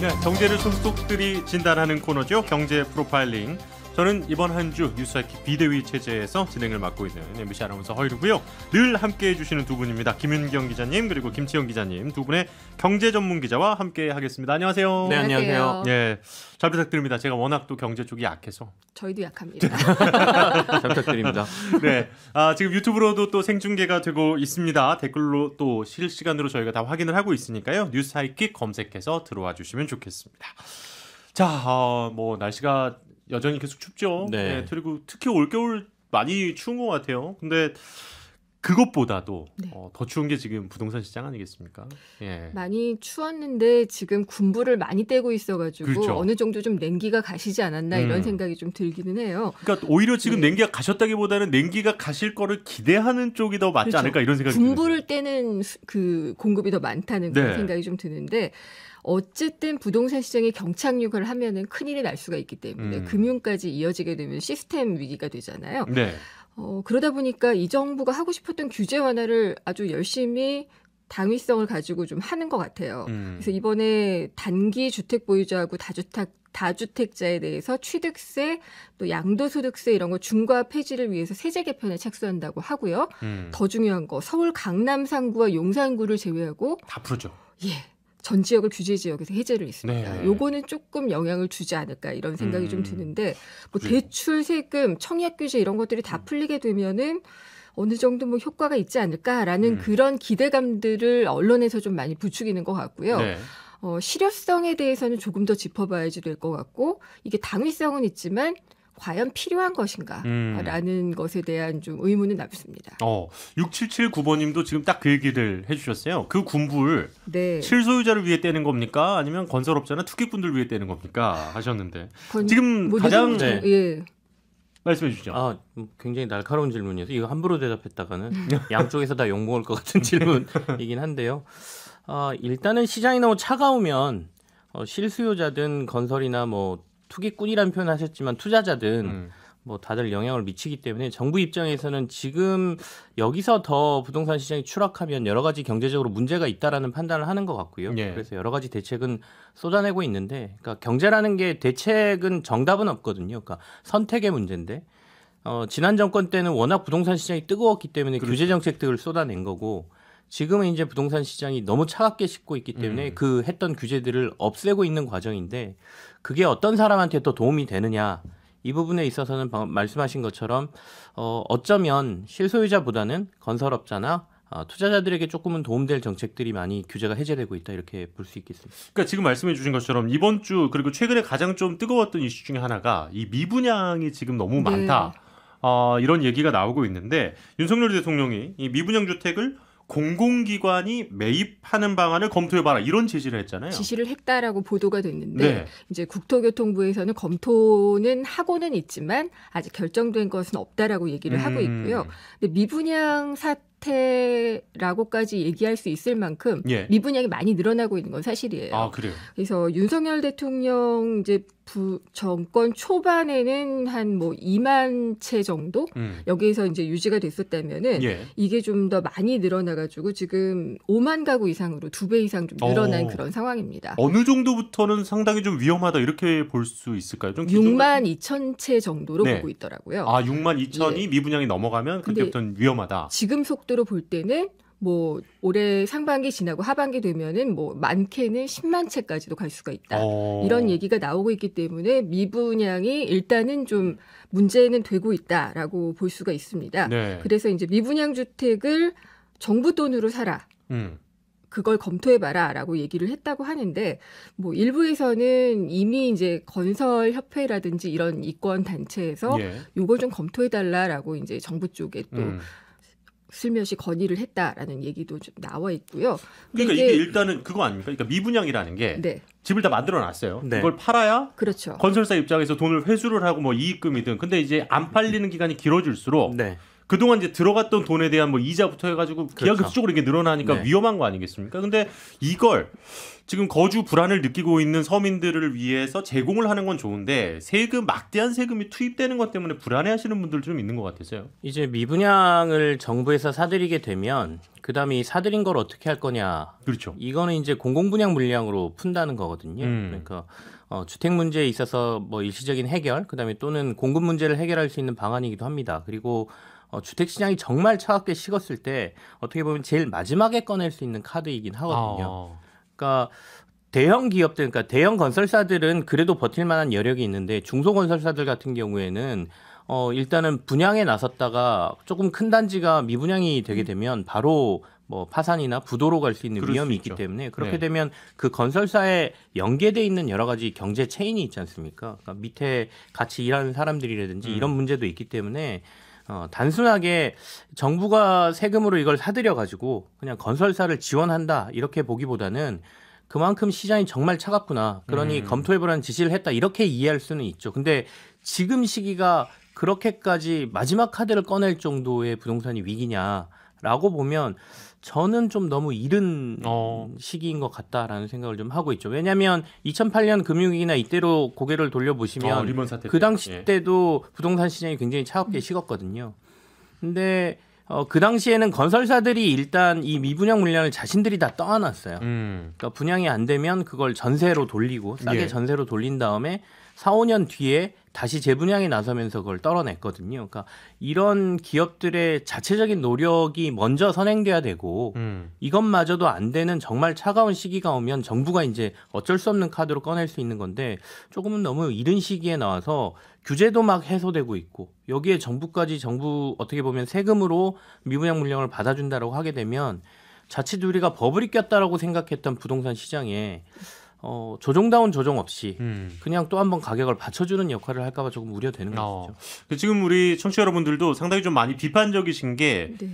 네, 경제를 속속들이 진단하는 코너죠. 경제 프로파일링. 저는 이번 한 주 뉴스하이킥 비대위 체제에서 진행을 맡고 있는 MBC 아나운서 허이루고요. 늘 함께해 주시는 두 분입니다. 김윤경 기자님 그리고 김치영 기자님 두 분의 경제 전문 기자와 함께 하겠습니다. 안녕하세요. 네, 안녕하세요. 예, 잘 부탁드립니다. 제가 워낙 또 경제 쪽이 약해서. 저희도 약합니다. 잘 부탁드립니다. 네, 지금 유튜브로도 또 생중계가 되고 있습니다. 댓글로 또 실시간으로 저희가 다 확인을 하고 있으니까요. 뉴스하이킥 검색해서 들어와 주시면 좋겠습니다. 자, 뭐 날씨가 여전히 계속 춥죠. 네. 네, 그리고 특히 올겨울 많이 추운 것 같아요. 근데 그것보다도 네. 더 추운 게 지금 부동산 시장 아니겠습니까? 예. 많이 추웠는데 지금 군부를 많이 떼고 있어가지고 그렇죠. 어느 정도 좀 냉기가 가시지 않았나 이런 생각이 좀 들기는 해요. 그러니까 오히려 지금 네. 냉기가 가셨다기보다는 냉기가 가실 거를 기대하는 쪽이 더 맞지 그렇죠. 않을까 이런 생각이 군부를 떼는 그 공급이 더 많다는 그런 네. 생각이 좀 드는데 어쨌든 부동산 시장이 경착륙을 하면은 큰일이 날 수가 있기 때문에 금융까지 이어지게 되면 시스템 위기가 되잖아요. 네. 그러다 보니까 이 정부가 하고 싶었던 규제 완화를 아주 열심히 당위성을 가지고 좀 하는 것 같아요. 그래서 이번에 단기 주택 보유자하고 다주택자에 대해서 취득세, 또 양도소득세 이런 거 중과 폐지를 위해서 세제 개편에 착수한다고 하고요. 더 중요한 거 서울 강남 상구와 용산구를 제외하고 다 풀었죠. 예. 전 지역을 규제 지역에서 해제를 했습니다. 네. 요거는 조금 영향을 주지 않을까 이런 생각이 좀 드는데 뭐 그래요. 대출, 세금, 청약 규제 이런 것들이 다 풀리게 되면은 어느 정도 뭐 효과가 있지 않을까라는 그런 기대감들을 언론에서 좀 많이 부추기는 것 같고요. 네. 실효성에 대해서는 조금 더 짚어봐야지 될 것 같고 이게 당위성은 있지만 과연 필요한 것인가라는 것에 대한 좀 의문은 남습니다. 6779번님도 지금 딱 그 얘기를 해주셨어요. 그 군부를 네. 실소유자를 위해 떼는 겁니까? 아니면 건설업자나 투기꾼들 위해 떼는 겁니까? 하셨는데 건- 지금 뭐 가장 누구- 네. 예. 말씀해 주시죠. 굉장히 날카로운 질문이어서 이거 함부로 대답했다가는 양쪽에서 다 욕먹을 것 같은 질문이긴 한데요. 일단은 시장이 너무 차가우면 실수요자든 건설이나 뭐 투기꾼이라는 표현 하셨지만 투자자든 뭐 다들 영향을 미치기 때문에 정부 입장에서는 지금 여기서 더 부동산 시장이 추락하면 여러 가지 경제적으로 문제가 있다라는 판단을 하는 것 같고요. 예. 그래서 여러 가지 대책은 쏟아내고 있는데, 그러니까 경제라는 게 대책은 정답은 없거든요. 그러니까 선택의 문제인데, 지난 정권 때는 워낙 부동산 시장이 뜨거웠기 때문에 그렇죠. 규제 정책들을 쏟아낸 거고, 지금은 이제 부동산 시장이 너무 차갑게 식고 있기 때문에 그 했던 규제들을 없애고 있는 과정인데, 그게 어떤 사람한테 또 도움이 되느냐, 이 부분에 있어서는 방금 말씀하신 것처럼 어쩌면 실소유자보다는 건설업자나 투자자들에게 조금은 도움될 정책들이 많이 규제가 해제되고 있다, 이렇게 볼 수 있겠습니다. 그러니까 지금 말씀해 주신 것처럼 이번 주 그리고 최근에 가장 좀 뜨거웠던 이슈 중에 하나가 이 미분양이 지금 너무 많다. 이런 얘기가 나오고 있는데 윤석열 대통령이 이 미분양 주택을 공공기관이 매입하는 방안을 검토해봐라 이런 제시를 했잖아요. 지시를 했다라고 보도가 됐는데 네. 이제 국토교통부에서는 검토는 하고는 있지만 아직 결정된 것은 없다라고 얘기를 하고 있고요. 근데 미분양 사태라고까지 얘기할 수 있을 만큼 예. 미분양이 많이 늘어나고 있는 건 사실이에요. 아, 그래요. 그래서 윤석열 대통령 이제 정권 초반에는 한 뭐 2만 채 정도 여기에서 이제 유지가 됐었다면은 예. 이게 좀 더 많이 늘어나가지고 지금 5만 가구 이상으로 2배 이상 좀 늘어난 그런 상황입니다. 어느 정도부터는 상당히 좀 위험하다 이렇게 볼 수 있을까요? 좀 6만 2천 채 정도로 네. 보고 있더라고요. 6만 2천이 예. 미분양이 넘어가면 그때부터는 위험하다. 지금 속도로 볼 때는 뭐 올해 상반기 지나고 하반기 되면은 뭐 많게는 10만 채까지도 갈 수가 있다. 이런 얘기가 나오고 있기 때문에 미분양이 일단은 좀 문제는 되고 있다라고 볼 수가 있습니다. 네. 그래서 이제 미분양 주택을 정부 돈으로 사라. 그걸 검토해봐라라고 얘기를 했다고 하는데 뭐 일부에서는 이미 이제 건설협회라든지 이런 이권 단체에서 예. 요걸 좀 검토해달라라고 이제 정부 쪽에 또 슬며시 건의를 했다라는 얘기도 좀 나와 있고요. 근데 그러니까 이게 일단은 그거 아닙니까? 그러니까 미분양이라는 게 네, 집을 다 만들어 놨어요. 네. 그걸 팔아야 그렇죠. 건설사 입장에서 돈을 회수를 하고 뭐 이익금이든. 근데 이제 안 팔리는 기간이 길어질수록 네. 그동안 이제 들어갔던 돈에 대한 뭐 이자부터 해가지고 기하급수적으로 이게 늘어나니까 네. 위험한 거 아니겠습니까? 근데 이걸 지금 거주 불안을 느끼고 있는 서민들을 위해서 제공을 하는 건 좋은데 세금 막대한 세금이 투입되는 것 때문에 불안해하시는 분들 좀 있는 것 같아서요. 이제 미분양을 정부에서 사들이게 되면 그다음에 이 사들인 걸 어떻게 할 거냐. 그렇죠. 이거는 이제 공공분양 물량으로 푼다는 거거든요. 그러니까 주택 문제에 있어서 뭐 일시적인 해결, 그다음에 또는 공급 문제를 해결할 수 있는 방안이기도 합니다. 그리고 주택 시장이 정말 차갑게 식었을 때 어떻게 보면 제일 마지막에 꺼낼 수 있는 카드이긴 하거든요. 그러니까 대형 기업들, 그러니까 대형 건설사들은 그래도 버틸 만한 여력이 있는데 중소건설사들 같은 경우에는 일단은 분양에 나섰다가 조금 큰 단지가 미분양이 되게 되면 바로 뭐 파산이나 부도로 갈 수 있는 위험이 있기 때문에 그렇게 네. 되면 그 건설사에 연계돼 있는 여러 가지 경제 체인이 있지 않습니까? 그러니까 밑에 같이 일하는 사람들이라든지 이런 문제도 있기 때문에 단순하게 정부가 세금으로 이걸 사들여 가지고 그냥 건설사를 지원한다 이렇게 보기보다는 그만큼 시장이 정말 차갑구나. 그러니 검토해보라는 지시를 했다. 이렇게 이해할 수는 있죠. 근데 지금 시기가 그렇게까지 마지막 카드를 꺼낼 정도의 부동산이 위기냐라고 보면 저는 좀 너무 이른 시기인 것 같다라는 생각을 좀 하고 있죠. 왜냐하면 2008년 금융위기나 이때로 고개를 돌려보시면 리먼 사태 그 당시 예. 때도 부동산 시장이 굉장히 차갑게 식었거든요. 근데 그 당시에는 건설사들이 일단 이 미분양 물량을 자신들이 다 떠안았어요. 그러니까 분양이 안 되면 그걸 전세로 돌리고 싸게 예. 전세로 돌린 다음에 4, 5년 뒤에 다시 재분양에 나서면서 그걸 떨어냈거든요. 그러니까 이런 기업들의 자체적인 노력이 먼저 선행돼야 되고 이것마저도 안 되는 정말 차가운 시기가 오면 정부가 이제 어쩔 수 없는 카드로 꺼낼 수 있는 건데 조금은 너무 이른 시기에 나와서 규제도 막 해소되고 있고 여기에 정부 어떻게 보면 세금으로 미분양 물량을 받아준다라고 하게 되면 자칫 우리가 버블이 꼈다라고 생각했던 부동산 시장에 조정다운 조정 없이 그냥 또 한번 가격을 받쳐주는 역할을 할까봐 조금 우려되는 것이죠. 지금 우리 청취자 여러분들도 상당히 좀 많이 비판적이신 게 네.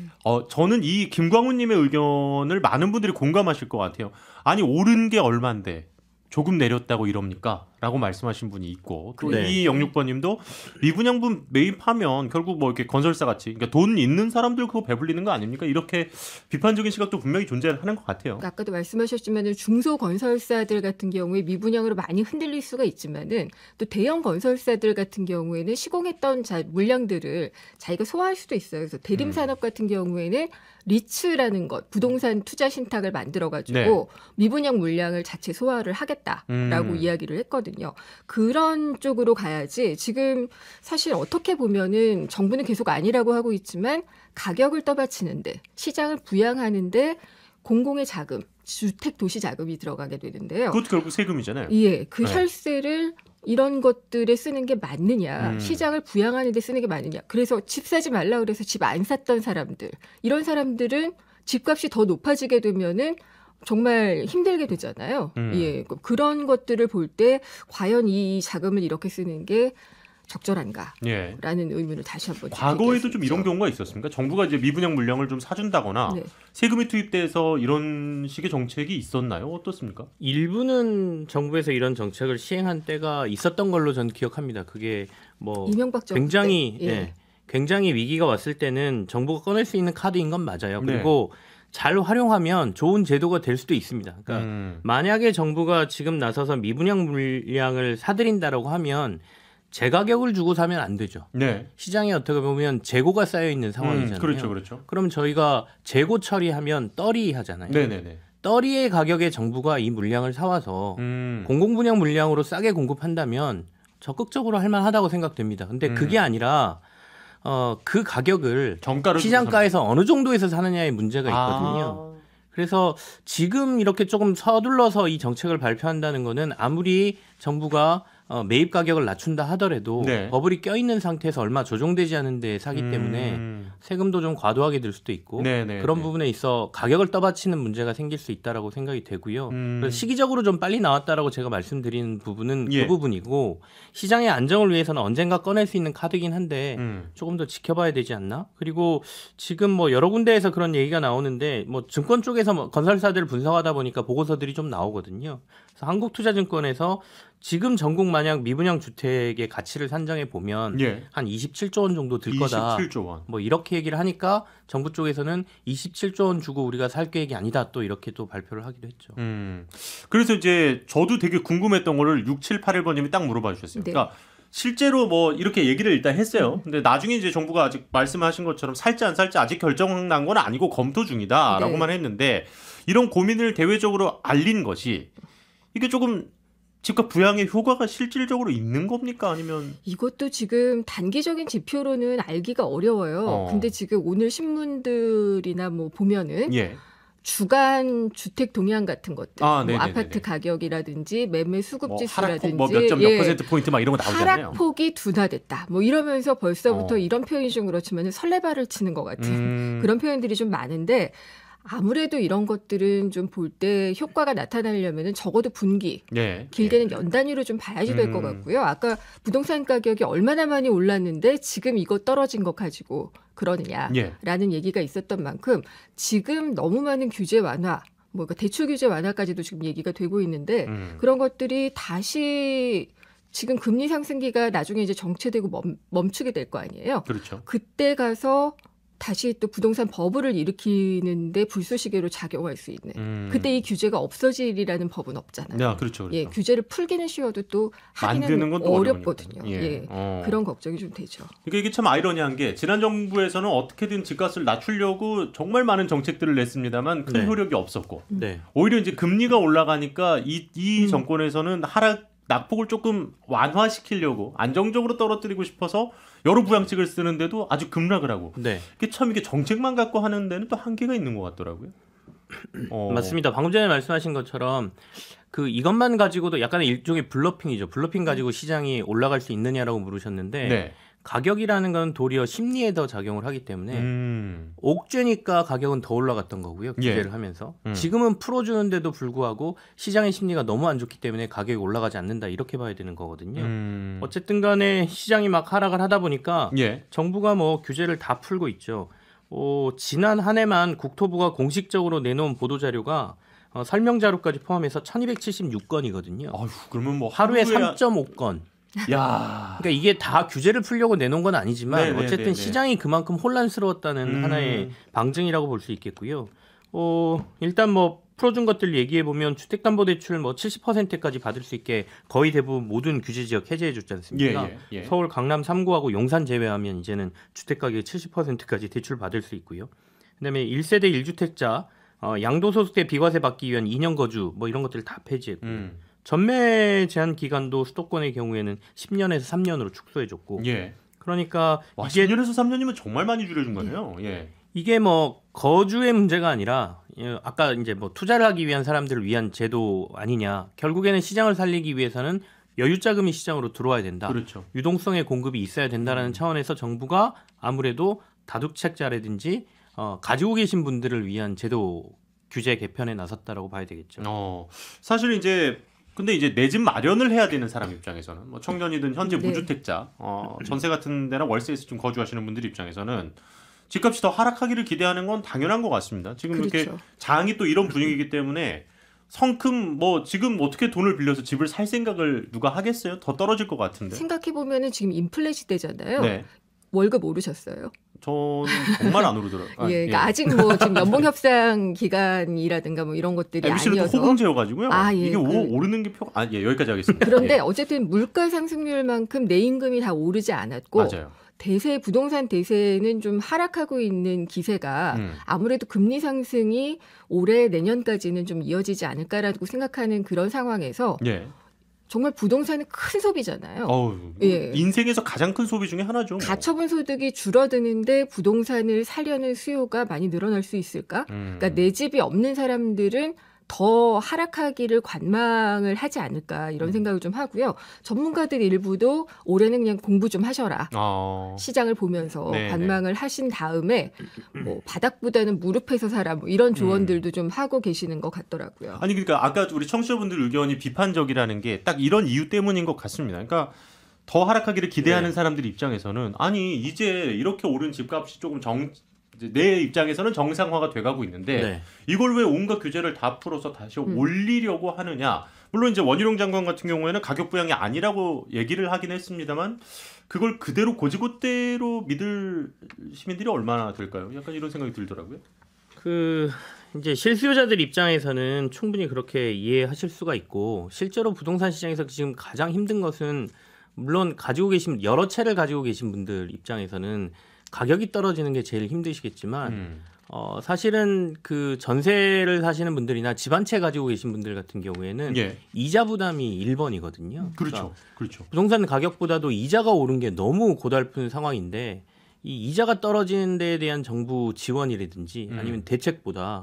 저는 이 김광훈님의 의견을 많은 분들이 공감하실 것 같아요. 아니 오른 게 얼만데 조금 내렸다고 이럽니까? 라고 말씀하신 분이 있고 또 네. 이 06번님도 미분양분 매입하면 결국 뭐 이렇게 건설사 같이 그러니까 돈 있는 사람들 그거 배불리는 거 아닙니까? 이렇게 비판적인 시각도 분명히 존재하는 것 같아요. 그러니까 아까도 말씀하셨지만 중소건설사들 같은 경우에 미분양으로 많이 흔들릴 수가 있지만은 또 대형 건설사들 같은 경우에는 시공했던 물량들을 자기가 소화할 수도 있어요. 그래서 대림산업 같은 경우에는 리츠라는 것, 부동산 투자 신탁을 만들어가지고 네. 미분양 물량을 자체 소화를 하겠다라고 이야기를 했거든요. 그런 쪽으로 가야지 지금 사실 어떻게 보면은 정부는 계속 아니라고 하고 있지만 가격을 떠받치는데 시장을 부양하는데 공공의 자금, 주택 도시 자금이 들어가게 되는데요. 그것도 결국 세금이잖아요. 예, 그 네. 혈세를 이런 것들에 쓰는 게 맞느냐, 시장을 부양하는 데 쓰는 게 맞느냐. 그래서 집 사지 말라 그래서 집 안 샀던 사람들, 이런 사람들은 집값이 더 높아지게 되면은 정말 힘들게 되잖아요. 예, 그런 것들을 볼 때 과연 이 자금을 이렇게 쓰는 게 적절한가? 예. 라는 의문을 다시 한번 과거에도 좀 이런 경우가 있었습니까? 정부가 이제 미분양 물량을 좀 사준다거나 네. 세금이 투입돼서 이런 식의 정책이 있었나요? 어떻습니까? 일부는 정부에서 이런 정책을 시행한 때가 있었던 걸로 전 기억합니다. 그게 뭐 이명박 정부 굉장히 때. 예. 굉장히 위기가 왔을 때는 정부가 꺼낼 수 있는 카드인 건 맞아요. 네. 그리고 잘 활용하면 좋은 제도가 될 수도 있습니다. 그러니까 만약에 정부가 지금 나서서 미분양 물량을 사들인다라고 하면 재가격을 주고 사면 안 되죠. 네. 시장에 어떻게 보면 재고가 쌓여 있는 상황이잖아요. 그렇죠, 그렇죠. 그럼 저희가 재고 처리하면 떨이 하잖아요. 네네네. 떨이의 가격에 정부가 이 물량을 사와서 공공분양 물량으로 싸게 공급한다면 적극적으로 할 만하다고 생각됩니다. 근데 그게 아니라 그 가격을 정가를 시장가에서 어느 정도에서 사느냐의 문제가 있거든요. 그래서 지금 이렇게 조금 서둘러서 이 정책을 발표한다는 거는 아무리 정부가 매입 가격을 낮춘다 하더라도 네. 버블이 껴있는 상태에서 얼마 조정되지 않은 데 사기 때문에 세금도 좀 과도하게 들 수도 있고 네네. 그런 부분에 있어 가격을 떠받치는 문제가 생길 수 있다라고 생각이 되고요. 그래서 시기적으로 좀 빨리 나왔다라고 제가 말씀드리는 부분은 예. 그 부분이고 시장의 안정을 위해서는 언젠가 꺼낼 수 있는 카드긴 한데 조금 더 지켜봐야 되지 않나? 그리고 지금 뭐 여러 군데에서 그런 얘기가 나오는데 뭐 증권 쪽에서 뭐 건설사들 분석하다 보니까 보고서들이 좀 나오거든요. 그래서 한국투자증권에서 지금 전국 만약 미분양 주택의 가치를 산정해 보면 예. 한 27조 원 정도 들 거다. 27조 원. 뭐 이렇게 얘기를 하니까 정부 쪽에서는 27조 원 주고 우리가 살 계획이 아니다. 또 이렇게 또 발표를 하기도 했죠. 그래서 이제 저도 되게 궁금했던 거를 6781번님이 딱 물어봐 주셨어요. 네. 그러니까 실제로 뭐 이렇게 얘기를 일단 했어요. 근데 나중에 이제 정부가 아직 말씀하신 것처럼 살지 안 살지 아직 결정난 건 아니고 검토 중이다라고만 했는데 이런 고민을 대외적으로 알린 것이 이게 조금 집값 부양의 효과가 실질적으로 있는 겁니까? 아니면 이것도 지금 단기적인 지표로는 알기가 어려워요. 근데 지금 오늘 신문들이나 뭐 보면은 예. 주간 주택 동향 같은 것들, 아, 뭐 네네네네. 아파트 가격이라든지 매매 수급 뭐 지수라든지 하락폭 몇 점 몇 퍼센트 포인트 막 이런 거 나오잖아요. 하락폭이 둔화됐다. 뭐 이러면서 벌써부터 이런 표현이 좀 그렇지만 설레발을 치는 것 같은 그런 표현들이 좀 많은데 아무래도 이런 것들은 좀 볼 때 효과가 나타나려면 적어도 분기, 예. 길게는 연 단위로 좀 봐야지 될 것 같고요. 아까 부동산 가격이 얼마나 많이 올랐는데 지금 이거 떨어진 것 가지고 그러느냐라는 얘기가 있었던 만큼 지금 너무 많은 규제 완화, 뭐 그러니까 대출 규제 완화까지도 지금 얘기가 되고 있는데 그런 것들이 다시 지금 금리 상승기가 나중에 이제 정체되고 멈추게 될 거 아니에요. 그렇죠. 그때 가서 다시 또 부동산 버블을 일으키는데 불쏘시개로 작용할 수 있는. 그때 이 규제가 없어지리라는 법은 없잖아요. 네, 그렇죠. 예, 규제를 풀기는 쉬워도 또 만드는 하기는 건 또 어렵거든요. 예. 그런 걱정이 좀 되죠. 그러니까 이게 참 아이러니한 게 지난 정부에서는 어떻게든 집값을 낮추려고 정말 많은 정책들을 냈습니다만 큰 네. 효력이 없었고 네. 오히려 이제 금리가 올라가니까 이 정권에서는 낙폭을 조금 완화시키려고 안정적으로 떨어뜨리고 싶어서 여러 부양책을 쓰는데도 아주 급락을 하고 네. 이게 정책만 갖고 하는 데는 또 한계가 있는 것 같더라고요. 맞습니다. 방금 전에 말씀하신 것처럼 이것만 가지고도 약간의 일종의 블러핑이죠. 블러핑 가지고 시장이 올라갈 수 있느냐라고 물으셨는데 네. 가격이라는 건 도리어 심리에 더 작용을 하기 때문에 옥죄니까 가격은 더 올라갔던 거고요. 규제를 하면서. 지금은 풀어주는데도 불구하고 시장의 심리가 너무 안 좋기 때문에 가격이 올라가지 않는다 이렇게 봐야 되는 거거든요. 어쨌든 간에 시장이 막 하락을 하다 보니까 정부가 뭐 규제를 다 풀고 있죠. 지난 한 해만 국토부가 공식적으로 내놓은 보도자료가 설명 자료까지 포함해서 1276건이거든요. 아휴, 그러면 뭐 하루에 3.5건. 야. 그러니까 이게 다 규제를 풀려고 내놓은 건 아니지만 네네네네. 어쨌든 시장이 그만큼 혼란스러웠다는 하나의 방증이라고 볼 수 있겠고요. 일단 뭐 풀어준 것들 얘기해 보면 주택담보대출 뭐 70%까지 받을 수 있게 거의 대부분 모든 규제 지역 해제해 줬지 않습니까? 예. 서울 강남 3구하고 용산 제외하면 이제는 주택 가격의 70%까지 대출 받을 수 있고요. 그다음에 1세대 1주택자 양도소득세 비과세 받기 위한 2년 거주 뭐 이런 것들 다 폐지했고요. 전매 제한 기간도 수도권의 경우에는 10년에서 3년으로 축소해줬고, 그러니까 와, 이게 10년에서 3년이면 정말 많이 줄여준 거네요. 이게 뭐 거주의 문제가 아니라 아까 이제 뭐 투자를 하기 위한 사람들을 위한 제도 아니냐. 결국에는 시장을 살리기 위해서는 여유 자금이 시장으로 들어와야 된다. 그렇죠. 유동성의 공급이 있어야 된다라는 차원에서 정부가 아무래도 다주택자라든지 가지고 계신 분들을 위한 제도 규제 개편에 나섰다라고 봐야 되겠죠. 사실 근데 이제 내 집 마련을 해야 되는 사람 입장에서는 뭐 청년이든 현재 무주택자, 전세 같은 데나 월세에서 좀 거주하시는 분들 입장에서는 집값이 더 하락하기를 기대하는 건 당연한 것 같습니다. 지금 이렇게 장이 또 이런 분위기이기 때문에 성큼 지금 어떻게 돈을 빌려서 집을 살 생각을 누가 하겠어요? 더 떨어질 것 같은데. 생각해 보면은 지금 인플레 시대잖아요. 네. 월급 오르셨어요? 저는 정말 안 오르더라고요. 그러니까 아직 뭐 지금 연봉 협상 기간이라든가 뭐 이런 것들이 MBC는 아니어서 호봉제여가지고요. 이게 오르는 게 여기까지 하겠습니다. 그런데 어쨌든 물가 상승률만큼 내 임금이 다 오르지 않았고 맞아요. 부동산 대세는 좀 하락하고 있는 기세가 아무래도 금리 상승이 올해 내년까지는 좀 이어지지 않을까라고 생각하는 그런 상황에서 정말 부동산은 큰 소비잖아요. 인생에서 가장 큰 소비 중에 하나죠. 가처분 소득이 줄어드는데 부동산을 사려는 수요가 많이 늘어날 수 있을까? 그러니까 내 집이 없는 사람들은 더 하락하기를 관망을 하지 않을까 이런 생각을 좀 하고요. 전문가들 일부도 올해는 그냥 공부 좀 하셔라. 시장을 보면서 관망을 하신 다음에 뭐 바닥보다는 무릎에서 살아 뭐 이런 조언들도 좀 하고 계시는 것 같더라고요. 아니 그러니까 아까 우리 청취자분들 의견이 비판적이라는 게 딱 이런 이유 때문인 것 같습니다. 그러니까 더 하락하기를 기대하는 사람들 입장에서는 아니 이제 이렇게 오른 집값이 조금 내 입장에서는 정상화가 돼가고 있는데 이걸 왜 온갖 규제를 다 풀어서 다시 올리려고 하느냐. 물론 이제 원희룡 장관 같은 경우에는 가격 부양이 아니라고 얘기를 하긴 했습니다만 그걸 그대로 고지고대로 믿을 시민들이 얼마나 될까요? 약간 이런 생각이 들더라고요. 이제 실수요자들 입장에서는 충분히 그렇게 이해하실 수가 있고 실제로 부동산 시장에서 지금 가장 힘든 것은 물론 가지고 계신 여러 채를 가지고 계신 분들 입장에서는 가격이 떨어지는 게 제일 힘드시겠지만 사실은 그 전세를 사시는 분들이나 집 한 채 가지고 계신 분들 같은 경우에는 예. 이자 부담이 1번이거든요. 그렇죠. 그렇죠. 부동산 가격보다도 이자가 오른 게 너무 고달픈 상황인데 이 이자가 떨어지는 데에 대한 정부 지원이라든지 아니면 대책보다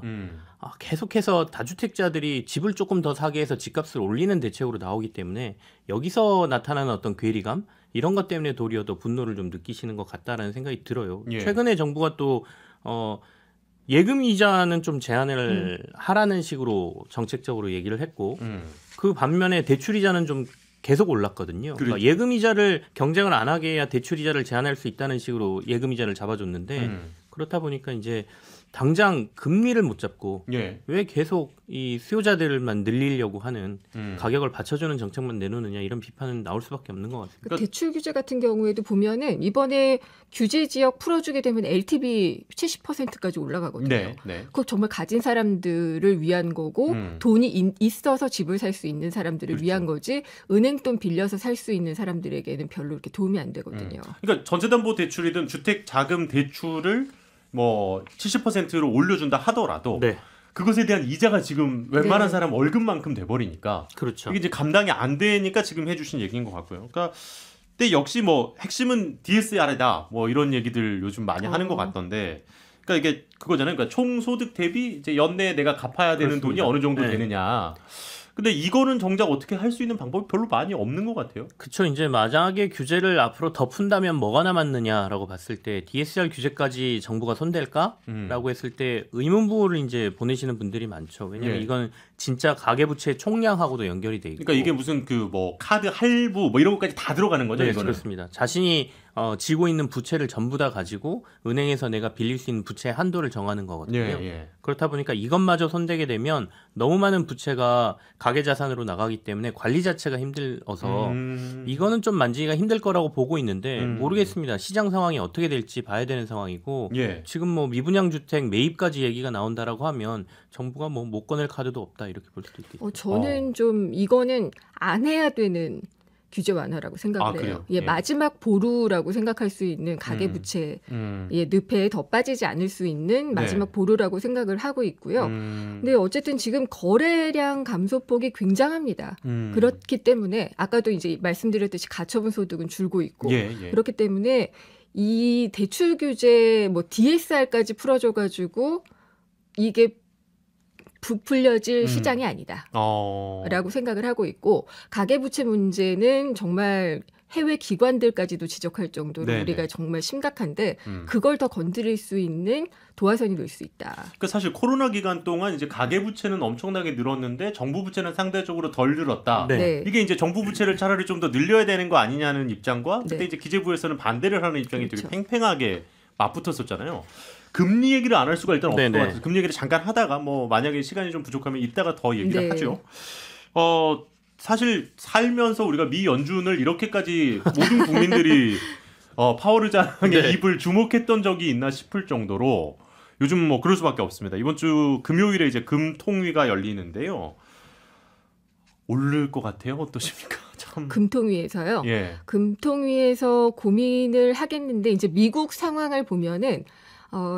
계속해서 다주택자들이 집을 조금 더 사게 해서 집값을 올리는 대책으로 나오기 때문에 여기서 나타나는 어떤 괴리감 이런 것 때문에 도리어 더 분노를 좀 느끼시는 것 같다라는 생각이 들어요. 예. 최근에 정부가 또 예금 이자는 좀 제한을 하라는 식으로 정책적으로 얘기를 했고 그 반면에 대출 이자는 좀 계속 올랐거든요. 그렇죠. 그러니까 예금 이자를 경쟁을 안 하게 해야 대출 이자를 제한할 수 있다는 식으로 예금 이자를 잡아줬는데 그렇다 보니까 이제 당장 금리를 못 잡고 예. 왜 계속 이 수요자들만 늘리려고 하는 가격을 받쳐주는 정책만 내놓느냐 이런 비판은 나올 수밖에 없는 것 같습니다. 그러니까 대출 규제 같은 경우에도 보면은 이번에 규제 지역 풀어주게 되면 LTV 70%까지 올라가거든요. 네. 네. 그거 정말 가진 사람들을 위한 거고 돈이 있어서 집을 살 수 있는 사람들을 그렇죠. 위한 거지 은행돈 빌려서 살 수 있는 사람들에게는 별로 이렇게 도움이 안 되거든요. 그러니까 전세담보대출이든 주택자금 대출을 뭐 70%로 올려준다 하더라도 네, 그것에 대한 이자가 지금 웬만한 네. 사람 월급만큼 돼버리니까 그렇죠. 이게 이제 감당이 안 되니까 지금 해주신 얘기인 것 같고요. 그러니까 근데 역시 뭐 핵심은 DSR이다 뭐 이런 얘기들 요즘 많이 하는 것 같던데. 그러니까 이게 그거잖아요. 그러니까 총소득 대비 이제 연내에 내가 갚아야 되는 그렇습니다. 돈이 어느 정도 네. 되느냐. 근데 이거는 정작 어떻게 할 수 있는 방법이 별로 많이 없는 것 같아요. 그렇죠. 이제 만약에 규제를 앞으로 더 푼다면 뭐가 남았느냐라고 봤을 때 DSR 규제까지 정부가 손댈까라고 했을 때 의문부호를 이제 보내시는 분들이 많죠. 왜냐하면 예. 이건 진짜 가계부채 총량하고도 연결이 돼 있고. 그러니까 이게 무슨 그 뭐 카드 할부 뭐 이런 것까지 다 들어가는 거죠. 네, 이거는. 그렇습니다. 자신이 지고 있는 부채를 전부 다 가지고 은행에서 내가 빌릴 수 있는 부채 한도를 정하는 거거든요. 예, 예. 그렇다 보니까 이것마저 손대게 되면 너무 많은 부채가 가계 자산으로 나가기 때문에 관리 자체가 힘들어서 이거는 좀 만지기가 힘들 거라고 보고 있는데 모르겠습니다. 시장 상황이 어떻게 될지 봐야 되는 상황이고 예. 지금 뭐 미분양 주택 매입까지 얘기가 나온다라고 하면 정부가 뭐 못 꺼낼 카드도 없다 이렇게 볼 수도 있겠죠. 저는 좀 이거는 안 해야 되는 규제 완화라고 생각을 해요. 그래요? 예, 예. 마지막 보루라고 생각할 수 있는 가계부채 늪에 더 빠지지 않을 수 있는 마지막 네. 보루라고 생각을 하고 있고요. 근데 어쨌든 지금 거래량 감소폭이 굉장합니다. 그렇기 때문에 아까도 이제 말씀드렸듯이 가처분 소득은 줄고 있고 예, 예. 그렇기 때문에 이 대출 규제 뭐 DSR까지 풀어줘가지고 이게 부풀려질 시장이 아니다. 라고 생각을 하고 있고 가계부채 문제는 정말 해외 기관들까지도 지적할 정도로 네네. 우리가 정말 심각한데 그걸 더 건드릴 수 있는 도화선이 될 수 있다. 그러니까 사실 코로나 기간 동안 이제 가계 부채는 엄청나게 늘었는데 정부 부채는 상대적으로 덜 늘었다. 네. 네. 이게 이제 정부 부채를 차라리 좀 더 늘려야 되는 거 아니냐는 입장과 그때 네. 이제 기재부에서는 반대를 하는 입장이 그렇죠. 되게 팽팽하게 맞붙었었잖아요. 금리 얘기를 안 할 수가 일단 없을 네네. 것 같아요. 금리 얘기를 잠깐 하다가 뭐 만약에 시간이 좀 부족하면 이따가 더 얘기를 네. 하죠. 사실 살면서 우리가 미 연준을 이렇게까지 모든 국민들이 파워르장의 네. 입을 주목했던 적이 있나 싶을 정도로 요즘 뭐 그럴 수밖에 없습니다. 이번 주 금요일에 이제 금통위가 열리는데요. 오를 것 같아요. 어떠십니까? 참. 금통위에서요. 예. 금통위에서 고민을 하겠는데 이제 미국 상황을 보면은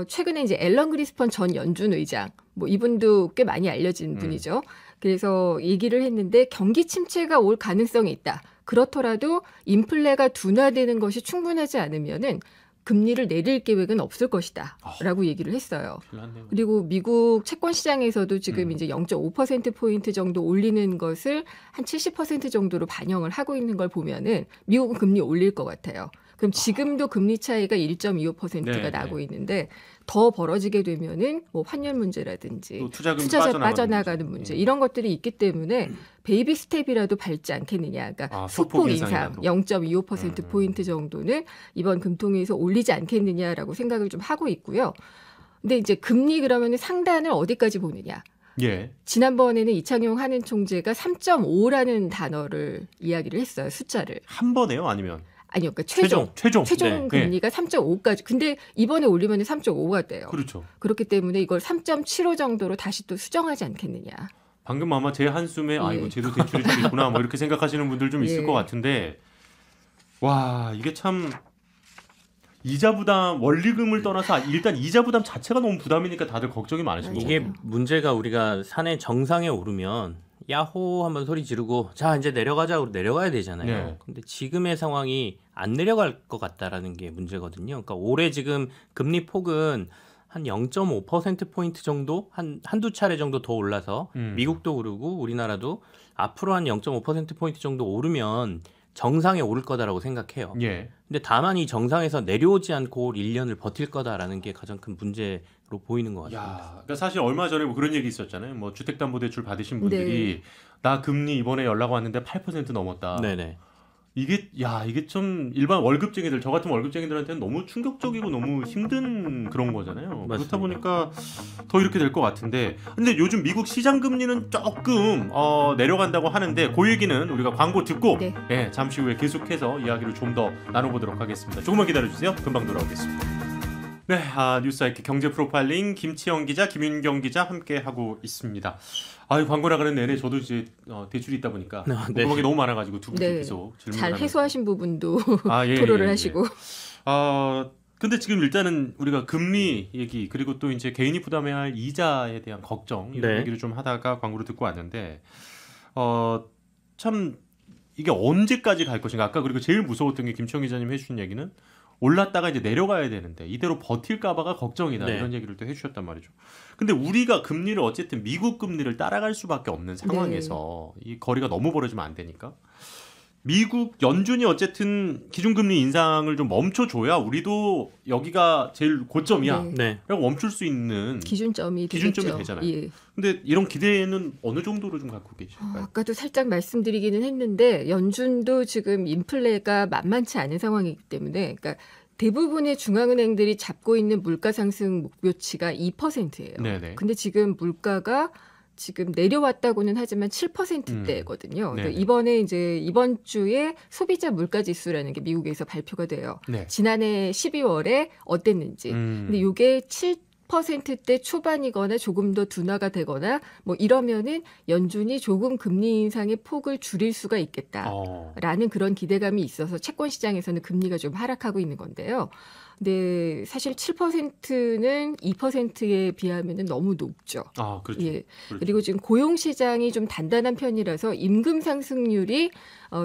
최근에 이제 앨런 그리스펀 전 연준 의장 뭐 이분도 꽤 많이 알려진 분이죠. 그래서 얘기를 했는데 경기 침체가 올 가능성이 있다. 그렇더라도 인플레가 둔화되는 것이 충분하지 않으면은 금리를 내릴 계획은 없을 것이다라고 얘기를 했어요. 큰일났네요. 그리고 미국 채권 시장에서도 지금 이제 0.5%포인트 정도 올리는 것을 한 70% 정도로 반영을 하고 있는 걸 보면은 미국은 금리 올릴 것 같아요. 그럼 지금도 금리 차이가 1.25%가 네, 나고 네. 있는데 더 벌어지게 되면은 뭐 환율 문제라든지 또 투자금이 투자자 빠져나가는 문제 문제. 이런 것들이 있기 때문에 베이비 스텝이라도 밟지 않겠느냐. 그러니까 소폭 인상 0.25%포인트 정도는 이번 금통위에서 올리지 않겠느냐라고 생각을 좀 하고 있고요. 근데 이제 금리 그러면 상단을 어디까지 보느냐. 예. 지난번에는 이창용 한은 총재가 3.5라는 단어를 이야기를 했어요. 숫자를. 한 번에요? 아니면 아니요. 그러니까 최종 네. 금리가 3.5까지. 근데 이번에 올리면 3.5가 돼요. 그렇죠. 그렇기 때문에 이걸 3.75 정도로 다시 또 수정하지 않겠느냐. 방금 아마 제 한숨에 예. 아이고 쟤도 대출이 좀 있구나 뭐 이렇게 생각하시는 분들 좀 있을 예. 것 같은데 와, 이게 참 이자 부담, 원리금을 떠나서 일단 이자 부담 자체가 너무 부담이니까 다들 걱정이 많으신 거예요. 이게 문제가 우리가 산의 정상에 오르면 야호 한번 소리 지르고 자 이제 내려가자고 내려가야 되잖아요. 네. 근데 지금의 상황이 안 내려갈 것 같다라는 게 문제거든요. 그러니까 올해 지금 금리 폭은 한 0.5%포인트 정도 한두 차례 정도 더 올라서 미국도 오르고 우리나라도 앞으로 한 0.5%포인트 정도 오르면 정상에 오를 거다라고 생각해요. 예. 근데 다만 이 정상에서 내려오지 않고 1년을 버틸 거다라는 게 가장 큰 문제로 보이는 것 같습니다. 야, 그러니까 사실 얼마 전에 뭐 그런 얘기 있었잖아요. 뭐 주택담보대출 받으신 분들이 나 금리 이번에 연락 왔는데 8% 넘었다. 네네. 이게 좀 일반 월급쟁이들, 저 같은 월급쟁이들한테는 너무 충격적이고 너무 힘든 그런 거잖아요. 맞습니다. 그렇다 보니까 더 이렇게 될 것 같은데, 근데 요즘 미국 시장 금리는 조금 내려간다고 하는데 그 얘기는 우리가 광고 듣고 네. 예, 잠시 후에 계속해서 이야기를 좀 더 나눠보도록 하겠습니다. 조금만 기다려주세요. 금방 돌아오겠습니다. 네, 뉴스아이키 경제 프로파일링 김치영 기자, 김윤경 기자 함께 하고 있습니다. 광고 나가는 내내 저도 이제 대출이 있다 보니까 네. 궁금한 게 너무 많아가지고 두 분께 계속 질문을 잘 해소하신 부분도 예, 토로를 예. 하시고. 근데 지금 일단은 우리가 금리 얘기 그리고 또 이제 개인이 부담해야 할 이자에 대한 걱정 이런 네. 얘기를 좀 하다가 광고를 듣고 왔는데 참 이게 언제까지 갈 것인가. 아까 그리고 제일 무서웠던 게 김치영 기자님 해주신 얘기는 올랐다가 이제 내려가야 되는데 이대로 버틸까봐가 걱정이다. 네. 이런 얘기를 또 해주셨단 말이죠. 근데 우리가 금리를 어쨌든 미국 금리를 따라갈 수밖에 없는 상황에서 이 거리가 너무 벌어지면 안 되니까 미국 연준이 어쨌든 기준금리 인상을 좀 멈춰줘야 우리도 여기가 제일 고점이야 네. 라고 멈출 수 있는 기준점이 기준점이 되잖아요. 예. 근데 이런 기대는 어느 정도로 좀 갖고 계실까요? 아까도 살짝 말씀드리기는 했는데 연준도 지금 인플레가 만만치 않은 상황이기 때문에 그러니까 대부분의 중앙은행들이 잡고 있는 물가 상승 목표치가 2%예요. 네네. 근데 지금 물가가 지금 내려왔다고는 하지만 7%대거든요. 네네. 이번에 이제 이번 주에 소비자 물가 지수라는 게 미국에서 발표가 돼요. 네. 지난해 12월에 어땠는지. 근데 이게 7%대 초반이거나 조금 더 둔화가 되거나 뭐 이러면은 연준이 조금 금리 인상의 폭을 줄일 수가 있겠다라는 그런 기대감이 있어서 채권 시장에서는 금리가 좀 하락하고 있는 건데요. 근데 사실 7%는 2%에 비하면은 너무 높죠. 그렇죠. 예. 그렇죠. 그리고 지금 고용 시장이 좀 단단한 편이라서 임금 상승률이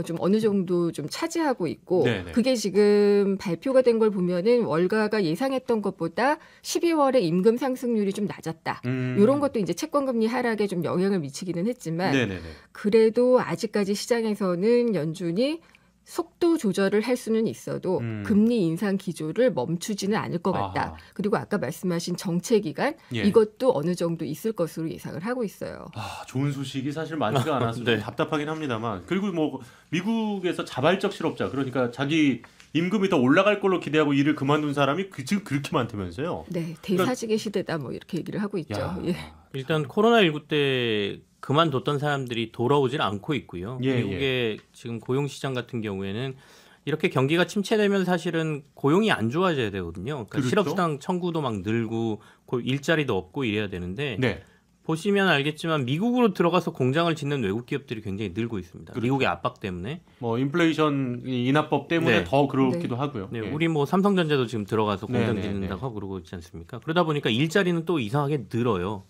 좀 어느 정도 좀 차지하고 있고 네네. 그게 지금 발표가 된 걸 보면은 월가가 예상했던 것보다 12월에 임금 상승률이 좀 낮았다. 이런 것도 이제 채권 금리 하락에 좀 영향을 미치기는 했지만 네네네. 그래도 아직까지 시장에서는 연준이 속도 조절을 할 수는 있어도 금리 인상 기조를 멈추지는 않을 것 같다. 아하. 그리고 아까 말씀하신 정체 기간 예. 이것도 어느 정도 있을 것으로 예상을 하고 있어요. 좋은 소식이 사실 많지가 않아서 네. 좀 답답하긴 합니다만 그리고 뭐 미국에서 자발적 실업자 그러니까 자기 임금이 더 올라갈 걸로 기대하고 일을 그만둔 사람이 지금 그렇게 많다면서요. 네, 대사직의 시대다 뭐 이렇게 얘기를 하고 있죠. 야. 예. 일단 코로나19 때 그만뒀던 사람들이 돌아오질 않고 있고요. 예, 미국의 지금 고용시장 같은 경우에는 이렇게 경기가 침체되면 사실은 고용이 안 좋아져야 되거든요. 그러니까 그렇죠. 실업수당 청구도 막 늘고 일자리도 없고 이래야 되는데 네. 보시면 알겠지만 미국으로 들어가서 공장을 짓는 외국 기업들이 굉장히 늘고 있습니다. 그렇죠. 미국의 압박 때문에. 뭐 인플레이션 인하법 때문에 네. 더 그렇기도 하고요. 네, 예. 우리 뭐 삼성전자도 지금 들어가서 공장 네, 네, 짓는다고 하고 그러고 있지 않습니까? 그러다 보니까 일자리는 또 이상하게 늘어요.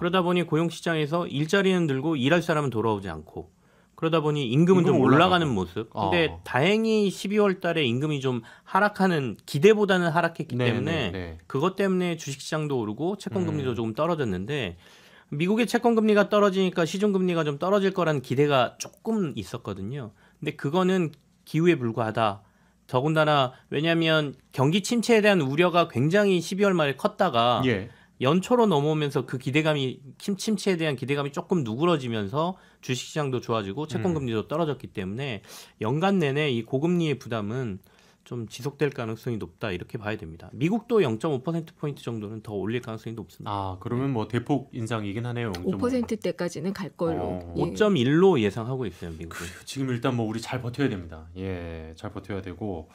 그러다 보니 고용시장에서 일자리는 늘고 일할 사람은 돌아오지 않고 그러다 보니 임금은 좀 임금은 올라가는 올라가고. 모습. 근데 다행히 12월 달에 임금이 좀 하락하는 기대보다는 하락했기 네, 때문에 네. 그것 때문에 주식시장도 오르고 채권금리도 조금 떨어졌는데 미국의 채권금리가 떨어지니까 시중금리가 좀 떨어질 거라는 기대가 조금 있었거든요. 근데 그거는 기후에 불과하다. 더군다나 왜냐하면 경기 침체에 대한 우려가 굉장히 12월 말에 컸다가 예. 연초로 넘어오면서 그 기대감이 침체에 대한 기대감이 조금 누그러지면서 주식시장도 좋아지고 채권금리도 떨어졌기 때문에 연간 내내 이 고금리의 부담은 좀 지속될 가능성이 높다 이렇게 봐야 됩니다. 미국도 0.5%포인트 정도는 더 올릴 가능성이 높습니다. 그러면 뭐 대폭 인상이긴 하네요. 5%대까지는 갈 걸로. 예. 5.1로 예상하고 있어요, 미국은. 지금 일단 뭐 우리 잘 버텨야 됩니다. 예, 잘 버텨야 되고.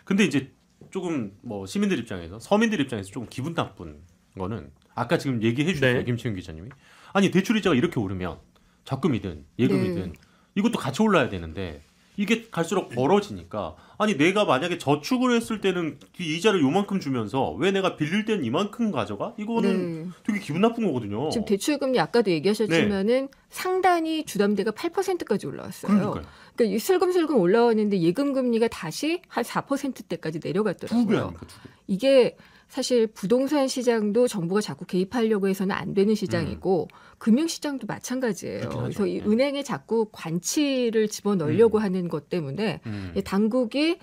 근데 이제 조금 뭐 시민들 입장에서 서민들 입장에서 조금 기분 나쁜 거는 아까 지금 얘기해 주셨어요, 네. 김치영 기자님이. 아니 대출 이자가 이렇게 오르면 적금이든 예금이든 네. 이것도 같이 올라야 되는데 이게 갈수록 벌어지니까 아니 내가 만약에 저축을 했을 때는 이자를 요만큼 주면서 왜 내가 빌릴 때는 이만큼 가져가? 이거는 네. 되게 기분 나쁜 거거든요. 지금 대출금리 아까도 얘기하셨지만은 상단이 주담대가 8%까지 올라왔어요. 그러니까요. 그러니까 슬금슬금 올라왔는데 예금 금리가 다시 한 4%대까지 2배 내려갔더라고요. 아닙니까? 2배. 이게 사실 부동산 시장도 정부가 자꾸 개입하려고 해서는 안 되는 시장이고 금융 시장도 마찬가지예요. 그렇긴 하죠. 그래서 이 은행에 자꾸 관치를 집어넣으려고 하는 것 때문에 당국이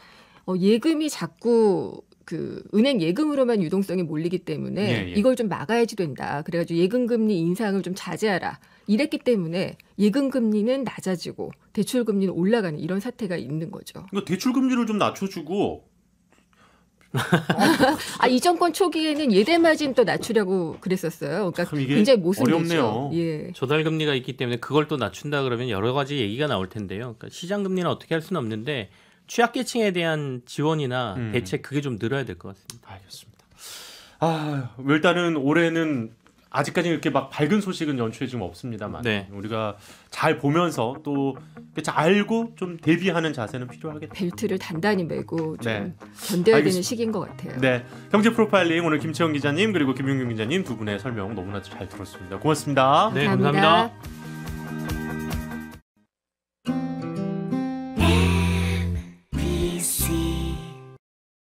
예금이 자꾸 그 은행 예금으로만 유동성이 몰리기 때문에 예, 예. 이걸 좀 막아야지 된다. 그래가지고 예금 금리 인상을 좀 자제하라. 이랬기 때문에 예금 금리는 낮아지고 대출 금리는 올라가는 이런 사태가 있는 거죠. 그러니까 대출 금리를 좀 낮춰주고 이 정권 초기에는 예대 마진 또 낮추려고 그랬었어요. 그러니까 참 이게 굉장히 모순되죠. 어렵네요. 예. 조달 금리가 있기 때문에 그걸 또 낮춘다 그러면 여러 가지 얘기가 나올 텐데요. 그러니까 시장 금리는 어떻게 할 수는 없는데 취약계층에 대한 지원이나 대책 그게 좀 늘어야 될 것 같습니다. 알겠습니다. 일단은 올해는 아직까지 이렇게 막 밝은 소식은 연초에 지금 없습니다만 네. 우리가 잘 보면서 또 잘 알고 좀 대비하는 자세는 필요하겠다. 벨트를 단단히 매고 좀 네. 견뎌야 알겠습니다. 되는 시기인 것 같아요. 네, 경제 프로파일링 오늘 김채영 기자님 그리고 김용균 기자님 두 분의 설명 너무나 잘 들었습니다. 고맙습니다. 네, 감사합니다.